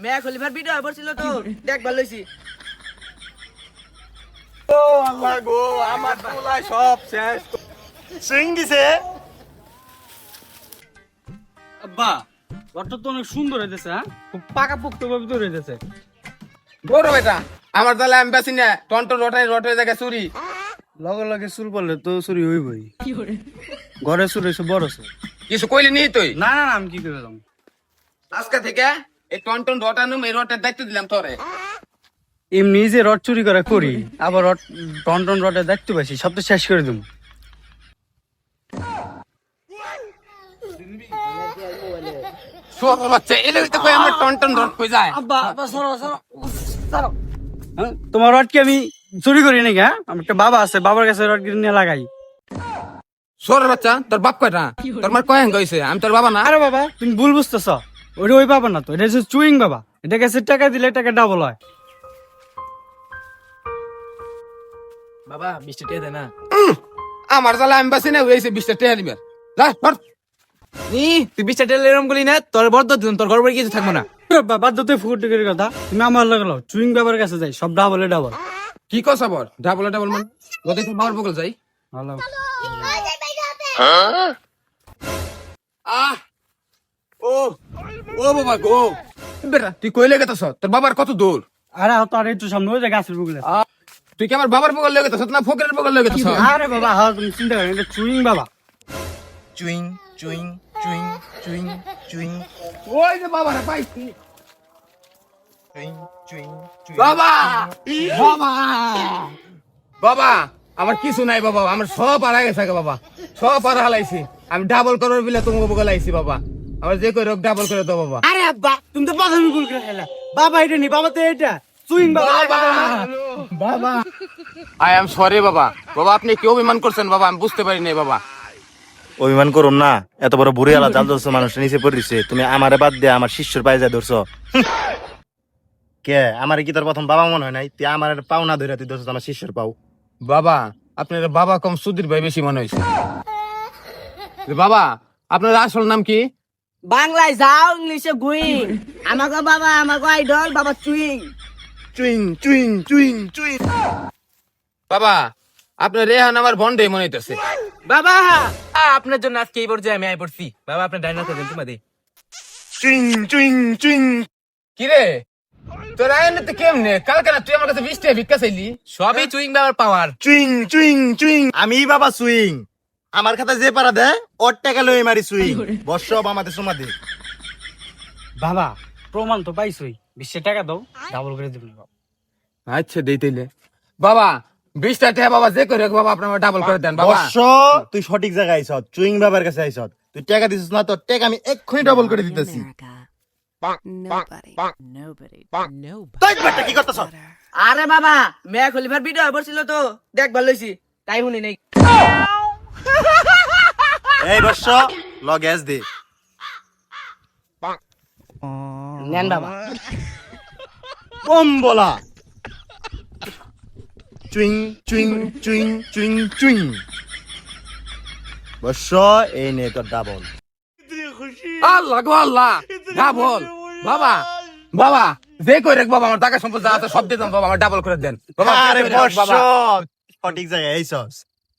মেয়া খলিফার ভিডিও পড়ছিল তো দেখবার লইছি। ও আল্লাহ গো, আমার পোলা সব শেষ। সুইং দিছে। আব্বা রথটা তো অনেক সুন্দর হইতেছে, হ্যাঁ খুব পাকা পোক্ত ভাবে তৈরি হইতেছে। বড় বেটা আমার তাহলে আমি বেশি না টন্টন রটাই জায়গা চুরি। লগে লগে চুল পড়লে তো চুরি হইবই। ঘরে চুরি হইছে বড় চুর। কিছু কইলি নি তুই? না না না, আমি কি করলাম? আজকে থেকে এই টন্টন রটানো এই রটের দায়িত্ব দিলাম তোরে। এমনি যে রড চুরি করে করি, আবার রড টন রডের দায়িত্ব পাইছি, সব তো শেষ করে দিম। সব বাচ্চা এলে তো কই আমার টন্টন রট কই যায়? আব্বা আব্বা সরো সরো সরো। হ্যাঁ, তোমার রড কি আমি চুরি করি নাকি? হ্যাঁ, আমার একটা বাবা আছে, বাবার কাছে রড কিনে নিয়ে লাগাই। সর বাচ্চা, তোর বাপ কয়টা? তোর মার কয় হইছে? আমি তোর বাবা না। আরে বাবা তুমি ভুল বুঝতেছ, ওটা ওই বাবা না তো, এটা হচ্ছে চুইং বাবা। এটা কাছে টাকা দিলে টাকা ডাবল হয়। বাবা 20 টাকা দে না। আমার তাহলে আমি বেশি না হইছে 20 টাকা দিবেন। যা ধর। নি তুই 20 টাকা এরকম গলি না, তোর বড় দিন তোর ঘর বাড়ি কিছু থাকবো না। বাবা তো ফুট টিকের কথা, তুমি আমার লাগে চুইং বাবার কাছে যাই, সব ডাবলে ডাবল। কি কস আবার? ডাবল মানে গতে তো বাবার বগল যাই। ভালো। আহ ও ও বাবা গো, বেটা তুই কইলে গেছস তোর বাবার কত দূর? আরে তো আর একটু সামনে ওই যে গাছের বুকলে। তুই কি আমার বাবার বগল লেগে গেছস না ফকিরের বগল লেগে গেছস? আরে বাবা হ্যাঁ, তুমি চিন্তা করো, এটা চুইং বাবা। Chewing chewing chewing chewing chewing ওই যে বাবারে পাইছি। চুইং চুইং চুইং বাবা বাবা বাবা আমার কিছু নাই বাবা, আমার সব হারা গেছে বাবা, সব হারা হালাইছি। আমি ডাবল করার বিলে তোমাকে বগল আইছি বাবা, আমার যে কই রোগ ডাবল করে দাও বাবা। আরে আব্বা তুমি তো প্রথমে ভুল করে খেলা। বাবা এটা নি, বাবা তো এটা চুইং বাবা। বাবা আই এম সরি বাবা। বাবা আপনি কি অভিমান করছেন বাবা? আমি বুঝতে পারি নাই বাবা। অভিমান করুন না, এত বড় বুড়ি আলা জাল ধরছো, মানুষ নিচে পড়িছে, তুমি আমারে বাদ দিয়ে আমার শিষ্যর পায়ে যায় ধরছো। কে আমার কি তোর প্রথম বাবা মনে হয় নাই? তুই আমার পাও না ধরে তুই ধরছো আমার শিষ্যর পাও। বাবা আপনার বাবা কম সুধীর ভাই বেশি মনে হয়েছে। বাবা আপনার আসল নাম কি? বাংলায় যাও, ইংলিশে গুইং। আমাকে বাবা আমাকে আইডল বাবা chewing. Chewing chewing chewing chewing বাবা আপনার রেহান আমার বন্ডে মনে হইতেছে। বাবা আপনার জন্য আজকে এই পর্যায়ে আমি আই পড়ছি। বাবা আপনার ডাইনাতে দেন তোমাদের। চুইং চুইং চুইং কি রে তোর আয়নাতে কেমনে? কালকে না তুই আমার কাছে 20 টাকা ভিক্ষা চাইলি। সবই চুইং বাবার পাওয়ার। চুইং চুইং চুইং আমি বাবা সুইং। আমার খাতা যে পারা দেয় ওর টাকা লই মারি সুইং। বর্ষ আমাদের সমাধি। বাবা প্রমাণ তো পাইছই, 20 টাকা দাও, ডাবল করে দিব। আচ্ছা দেই তাইলে বাবা 20 টাকা বাবা যে করে বাবা আপনার ডাবল করে দেন বাবা। বর্ষ তুই সঠিক জায়গায় আইছ, চুইং বাবার কাছে আইছ। তুই টাকা দিছিস না, তোর টাকা আমি এক্ষুনি ডাবল করে দিতেছি। তাই বেটা কি করতেছ? আরে বাবা মেয়া খলিফার ভিডিও পড়ছিল তো দেখবার লইছি, তাই শুনি নাই। এই বর্ষ ল গ্যাস দে। নেন বাবা। কম বলা। চুইং চুইং চুইং চুইং চুইং। বর্ষ এই নে তোর ডাবল। আল্লাহ গো আল্লাহ ডাবল। বাবা বাবা যে করে বাবা আমার টাকা সম্পদ যা আছে সব দিয়ে দেন বাবা, আমার ডাবল করে দেন বাবা। আরে যে কইরা বর্ষ বাবা সঠিক জায়গায় আইছস।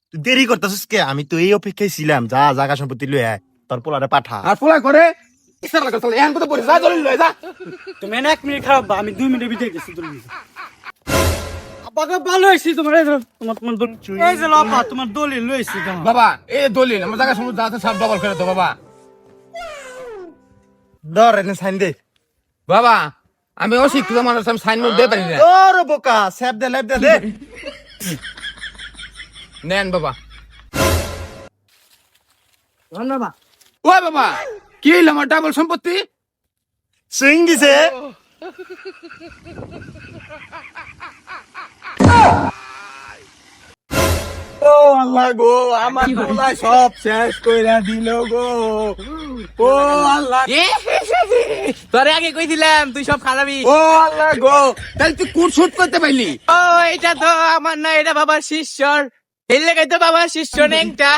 তুই দেরি করতেছিস কে? আমি তো এই অপেক্ষায় ছিলাম, যা জায়গা সম্পত্তি লয়ে আয়, তোর পোলারে পাঠা। আর পোলা করে ইচ্ছা লাগে চলে এখন কত পড়ে যা চলে লয় যা। তুমি 1 মিনিট খারাপ, আমি 2 মিনিটের ভিতরে গেছি তোর কাছে। আপাকে ভালো হইছি তোমার, এই যে তোমার তোমার দলিল, এই যে লাপা তোমার দলিল লইছি তোমার। বাবা এই দলিল আমার টাকা সম্পদ যা আছে সব ডাবল করে দাও বাবা। ধর এনে সাইন দে। বাবা আমি অশিক্ষিত মানুষ, আমি সাইন মুখ দিতে পারি না। তোর বোকা স্যাপ দে, লাইভ দে দে। নেন বাবা। ধন্যবাদ। ও বাবা কি হইল আমার ডাবল সম্পত্তি? সুইং দিছে। ও আল্লাহ গো, আমার পোলা সব শেষ কইরা দিল গো। ও আল্লাহ তোরে আগে কই দিলাম তুই সব খারাপই। ও আল্লাহ গো, তাহলে তুই কুট শুট করতে পারলি? ও এটা তো আমার না, এটা বাবার শিষ্যর। এর লেগে তো বাবার শিষ্য নেংটা।